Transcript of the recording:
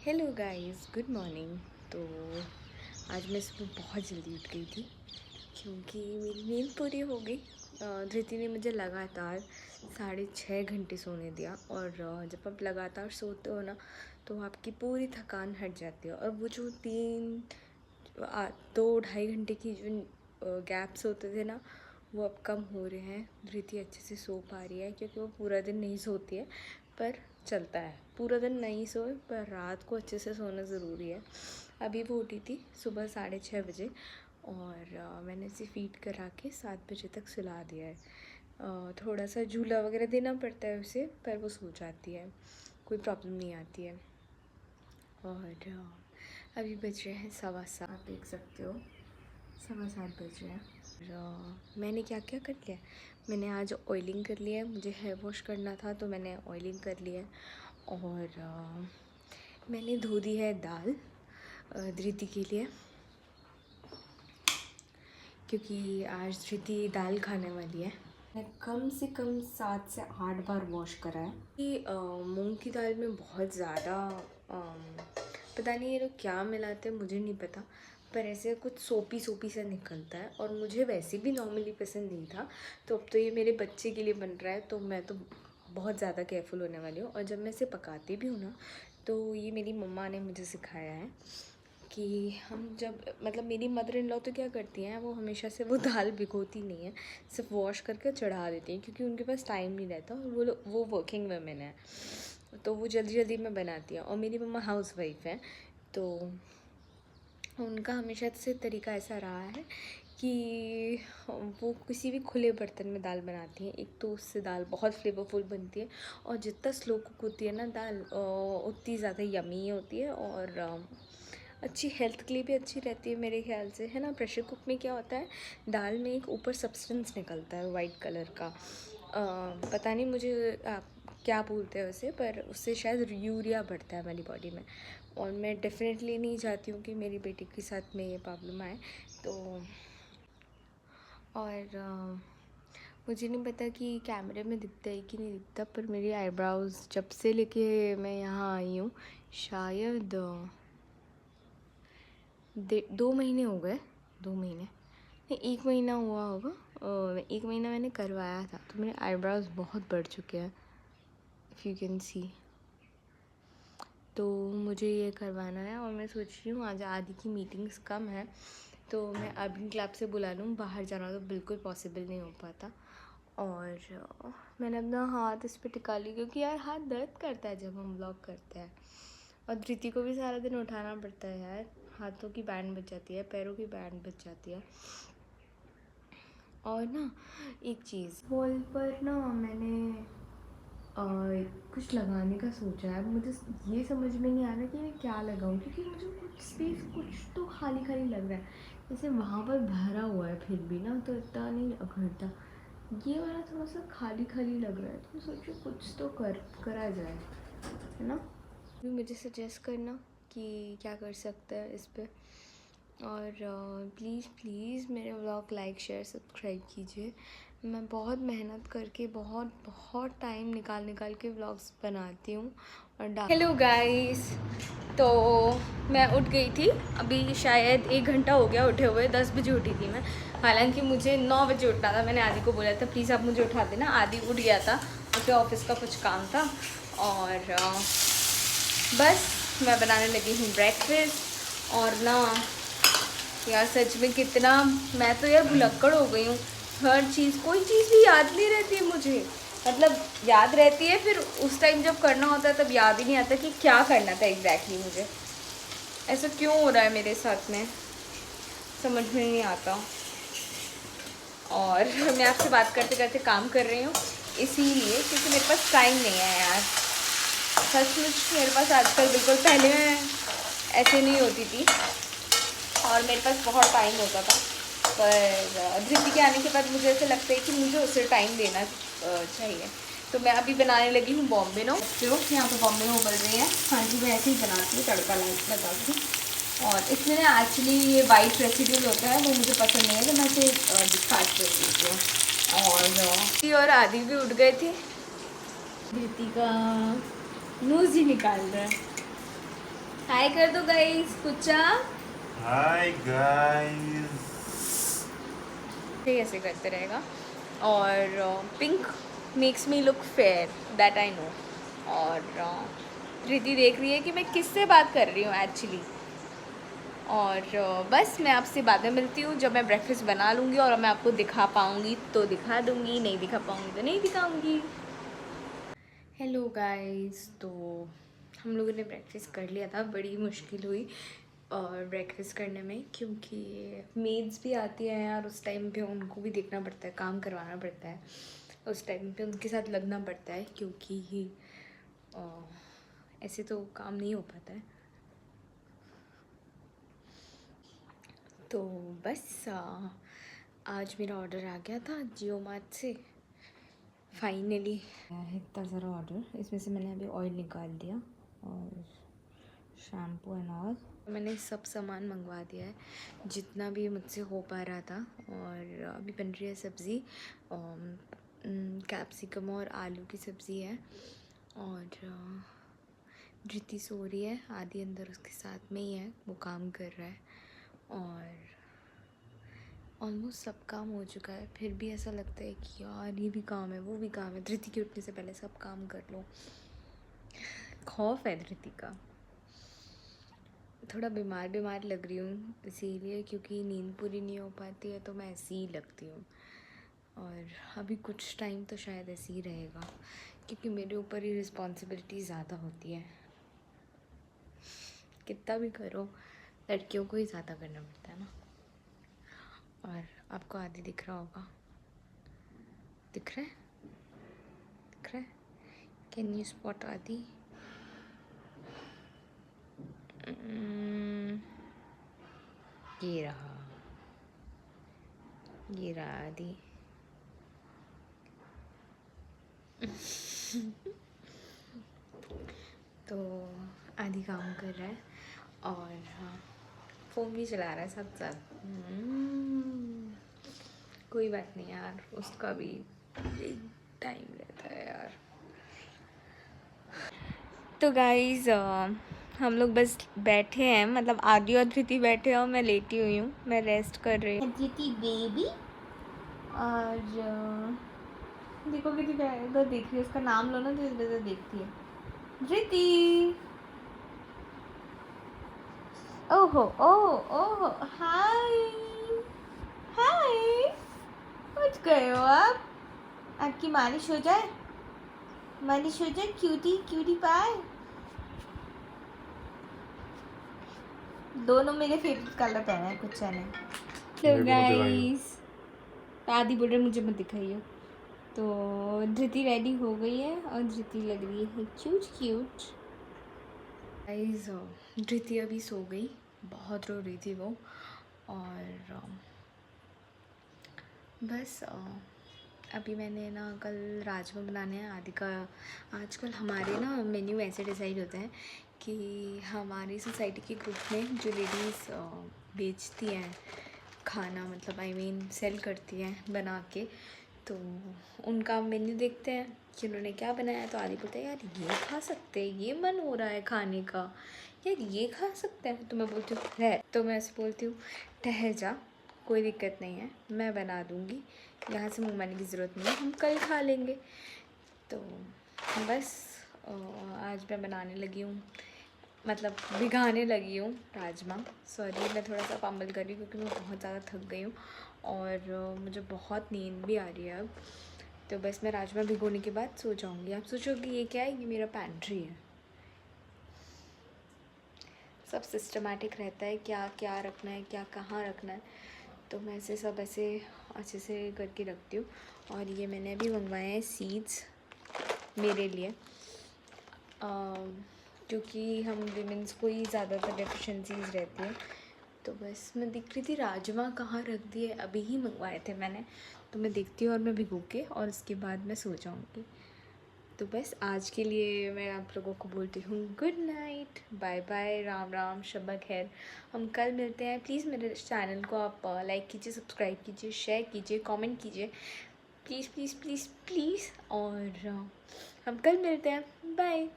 Hello guys, good morning. तो आज मैं सुबह बहुत जल्दी उठ गई थी क्योंकि मेरी नींद पूरी हो गई। धृति ने मुझे लगातार 6.5 घंटे सोने दिया और जब आप लगातार सोते हो ना तो आपकी पूरी थकान हट जाती है और वो जो 2-2.5 घंटे की जो गैप्स होते थे ना वो अब कम हो रहे हैं। धृति अच्छे से सो पा रही है क्योंकि वो पूरा दिन नहीं सोती है, पर चलता है। पूरा दिन नहीं सोए पर रात को अच्छे से सोना ज़रूरी है। अभी वो उठी थी सुबह 6:30 बजे और मैंने इसे फीड करा के 7 बजे तक सुला दिया है। थोड़ा सा झूला वगैरह देना पड़ता है उसे, पर वो सो जाती है, कोई प्रॉब्लम नहीं आती है। और अभी बज रहे हैं 7:15, आप देख सकते हो 7:15 बज रहे हैं। और मैंने क्या क्या कर लिया, मैंने आज ऑयलिंग कर लिया है। मुझे हेयर वॉश करना था तो मैंने ऑयलिंग कर लिया है। और मैंने धो दी है दाल धृति के लिए, क्योंकि आज धृति दाल खाने वाली है। मैं कम से कम 7 से 8 बार वॉश करा है। कि मूंग की दाल में बहुत ज़्यादा पता नहीं ये लोग क्या मिलाते हैं, मुझे नहीं पता, पर ऐसे कुछ सोपी सोपी सा निकलता है और मुझे वैसे भी नॉर्मली पसंद नहीं था। तो अब तो ये मेरे बच्चे के लिए बन रहा है तो मैं तो बहुत ज़्यादा केयरफुल होने वाली हूँ। और जब मैं इसे पकाती भी हूँ ना तो ये मेरी मम्मा ने मुझे सिखाया है कि हम जब मतलब मेरी मदर इन लॉ तो क्या करती हैं, वो हमेशा से वो दाल भिगोती नहीं है, सिर्फ वॉश करके चढ़ा देती हैं क्योंकि उनके पास टाइम नहीं रहता और वो वर्किंग वुमेन है तो वो जल्दी जल्दी में बनाती हैं। और मेरी मम्मा हाउस वाइफ है तो उनका हमेशा से तरीका ऐसा रहा है कि वो किसी भी खुले बर्तन में दाल बनाती हैं। एक तो उससे दाल बहुत फ्लेवरफुल बनती है और जितना स्लो कुक होती है ना दाल उतनी ज़्यादा यमी होती है और अच्छी हेल्थ के लिए भी अच्छी रहती है मेरे ख्याल से, है ना। प्रेशर कुक में क्या होता है, दाल में एक ऊपर सब्सटेंस निकलता है वाइट कलर का, पता नहीं मुझे आप क्या बोलते हैं उसे, पर उससे शायद यूरिया बढ़ता है हमारी बॉडी में। और मैं डेफिनेटली नहीं चाहती हूँ कि मेरी बेटी के साथ में ये प्रॉब्लम आए। तो और मुझे नहीं पता कि कैमरे में दिखता है कि नहीं दिखता, पर मेरी आईब्रोज़ जब से लेके मैं यहाँ आई हूँ शायद 2 महीने हो गए, 2 महीने नहीं 1 महीना हुआ होगा। 1 महीना मैंने करवाया था तो मेरे आईब्रोज़ बहुत बढ़ चुके हैं, इफ़ यू कैन सी। तो मुझे ये करवाना है और मैं सोच रही हूँ आज आदि की मीटिंग्स कम है तो मैं अर्बन क्लब से बुला लूँ। बाहर जाना तो बिल्कुल पॉसिबल नहीं हो पाता। और मैंने अपना हाथ इस पर टिका ली क्योंकि यार हाथ दर्द करता है जब हम व्लॉग करते हैं। और धृति को भी सारा दिन उठाना पड़ता है यार, हाथों की बैंड बच जाती है, पैरों की बैंड बच जाती है। और ना एक चीज़, वॉल पर ना मैंने कुछ लगाने का सोचा है। मुझे ये समझ में नहीं आ रहा कि मैं क्या लगाऊं क्योंकि मुझे कुछ स्पेस कुछ तो खाली खाली लग रहा है, जैसे वहाँ पर भरा हुआ है फिर भी ना तो इतना नहीं अखड़ता, ये वाला थोड़ा सा खाली खाली लग रहा है। तो सोचो कुछ तो करा जाए, है ना। भी मुझे सजेस्ट करना कि क्या कर सकते हैं इस पे। और प्लीज़ प्लीज़ मेरे व्लॉग लाइक शेयर सब्सक्राइब कीजिए। मैं बहुत मेहनत करके बहुत बहुत टाइम निकाल के व्लॉग्स बनाती हूँ और हेलो गाइस, तो मैं उठ गई थी अभी, शायद 1 घंटा हो गया उठे हुए। 10 बजे उठी थी मैं, हालांकि मुझे 9 बजे उठना था। मैंने आदि को बोला था प्लीज़ आप मुझे उठा देना। आदि उठ गया था, उसे ऑफिस का कुछ काम था। और बस मैं बनाने लगी हूँ ब्रेकफास्ट। और ना यार सच में कितना, मैं तो यार भुलक्कड़ हो गई हूँ। हर चीज़, कोई चीज़ भी याद नहीं रहती है मुझे, मतलब याद रहती है फिर उस टाइम जब करना होता है तब याद ही नहीं आता कि क्या करना था एग्जैक्टली मुझे। ऐसा क्यों हो रहा है मेरे साथ में, समझ में नहीं आता। और मैं आपसे बात करते करते काम कर रही हूँ इसीलिए क्योंकि मेरे पास टाइम नहीं है यार, सचमुच मेरे पास आजकल बिल्कुल, पहले मैं ऐसे नहीं होती थी और मेरे पास बहुत टाइम होता था, पर धृति के आने के बाद मुझे ऐसा लगता है कि मुझे उसे टाइम देना चाहिए। तो मैं अभी बनाने लगी हूँ बॉम्बे नो, जो यहाँ पे बॉम्बे नो उबल रही है। हाँ जी, मैं ऐसे ही बनाती हूँ, तड़का लगा के। और इसमें ना एक्चुअली ये वाइट रेसिड्यूल होता है, वो मुझे पसंद नहीं है तो मैं इसे डिस्कार्ड कर देती हूँ। और आदि भी उठ गए थे, धृति का नूज़ ही निकाल रहा है। हाय कर दो गाइस कुचा। Hi guys. ये ऐसे करते रहेगा। और pink makes me look fair, that I know. और प्रीति देख रही है कि मैं किससे बात कर रही हूँ एक्चुअली। और बस मैं आपसे बाद में मिलती हूँ जब मैं ब्रेकफास्ट बना लूँगी, और मैं आपको दिखा पाऊँगी तो दिखा दूँगी, नहीं दिखा पाऊँगी तो नहीं दिखाऊँगी। हेलो गाइस, तो हम लोगों ने ब्रेकफास्ट कर लिया था। बड़ी मुश्किल हुई और ब्रेकफास्ट करने में, क्योंकि मेड्स भी आती हैं यार, उस टाइम पे उनको भी देखना पड़ता है, काम करवाना पड़ता है, उस टाइम पे उनके साथ लगना पड़ता है, क्योंकि अ, ऐसे तो काम नहीं हो पाता है। तो बस आज मेरा ऑर्डर आ गया था जियो मार्ट से फाइनली। है इतना सारा ऑर्डर, इसमें से मैंने अभी ऑयल निकाल दिया और शैम्पू एंड ऑल। मैंने सब सामान मंगवा दिया है जितना भी मुझसे हो पा रहा था। और अभी बन रही है सब्ज़ी, कैप्सिकम और आलू की सब्ज़ी है। और धृति सो रही है, आदि अंदर उसके साथ में ही है, वो काम कर रहा है। और ऑलमोस्ट सब काम हो चुका है, फिर भी ऐसा लगता है कि यार ये भी काम है, वो भी काम है, धृति के उठने से पहले सब काम कर लो। खौफ है धृति का। थोड़ा बीमार बीमार लग रही हूँ इसीलिए, क्योंकि नींद पूरी नहीं हो पाती है तो मैं ऐसी ही लगती हूँ। और अभी कुछ टाइम तो शायद ऐसे ही रहेगा, क्योंकि मेरे ऊपर ही रिस्पॉन्सिबिलिटी ज़्यादा होती है। कितना भी करो, लड़कियों को ही ज़्यादा करना पड़ता है ना। और आपको आदि दिख रहा होगा, दिख रहा है, दिख रहा है? कैन यू स्पॉट आदि? ये रहा, ये रहा आदि। तो आदि काम कर रहा है और फ़ोन भी चला रहा है साथ साथ। कोई बात नहीं यार, उसका भी टाइम रहता है यार। तो गाइज हम लोग बस बैठे हैं, मतलब आदि और धृति बैठे हैं और मैं लेटी हुई हूँ, मैं रेस्ट कर रही हूँ। धृति बेबी। और देखो कितनी इधर देख रही है, उसका नाम लो ना तो इधर देखती है। धृति, ओहो ओहो ओहो, हाय हाय, उठ गए हो आप? आपकी मालिश हो जाए, मालिश हो जाए, क्यूटी क्यूटी पाए। दोनों मेरे फेवरेट कलर पहने हैं कुछ ने। तो गाइस, आदि बोल रहे मुझे मत दिखाइए। तो धृति रेडी हो गई है और धृति लग रही है क्यूट क्यूट। गाइस, धृति अभी सो गई, बहुत रो रही थी वो। और बस अभी मैंने ना कल राजमा बनाने हैं आदि का। आजकल हमारे ना मेन्यू ऐसे डिसाइड होते हैं कि हमारी सोसाइटी के ग्रुप में जो लेडीज़ बेचती हैं खाना, मतलब आई मीन सेल करती हैं बना के, तो उनका मेन्यू देखते हैं कि उन्होंने क्या बनाया है। तो आदि बोलते हैं यार ये खा सकते हैं, ये मन हो रहा है खाने का, यार ये खा सकते हैं। तो मैं बोलती हूँ है, तो मैं ऐसे बोलती हूँ ठहर जा, कोई दिक्कत नहीं है, मैं बना दूँगी, यहाँ से मुँह मारने की ज़रूरत नहीं है, हम कल खा लेंगे। तो बस आज मैं बनाने लगी हूँ, मतलब भिगाने लगी हूँ राजमा। सॉरी, मैं थोड़ा सा फंबल कर रही हूँ क्योंकि मैं बहुत ज़्यादा थक गई हूँ और मुझे बहुत नींद भी आ रही है अब। तो बस मैं राजमा भिगोने के बाद सो जाऊँगी। आप सोचोगे ये क्या है? ये मेरा पैंट्री है, सब सिस्टमेटिक रहता है, क्या क्या रखना है, क्या कहाँ रखना है, तो मैं ऐसे सब ऐसे अच्छे से करके रखती हूँ। और ये मैंने अभी मंगवाए हैं सीड्स मेरे लिए, क्योंकि हम विमेंस को ही ज़्यादातर डेफिशिएंसीज रहती है। तो बस मैं देख रही थी राजमा कहाँ रख दिए, अभी ही मंगवाए थे मैंने, तो मैं देखती हूँ और मैं भिगो के और उसके बाद मैं सो जाऊँगी। तो बस आज के लिए मैं आप लोगों को बोलती हूँ good night, bye bye, Ram Ram, शब्बा खैर। हम कल मिलते हैं। प्लीज़ मेरे चैनल को आप लाइक कीजिए, सब्सक्राइब कीजिए, शेयर कीजिए, कमेंट कीजिए, प्लीज़ प्लीज़ प्लीज़ प्लीज़। और हम कल मिलते हैं, बाय।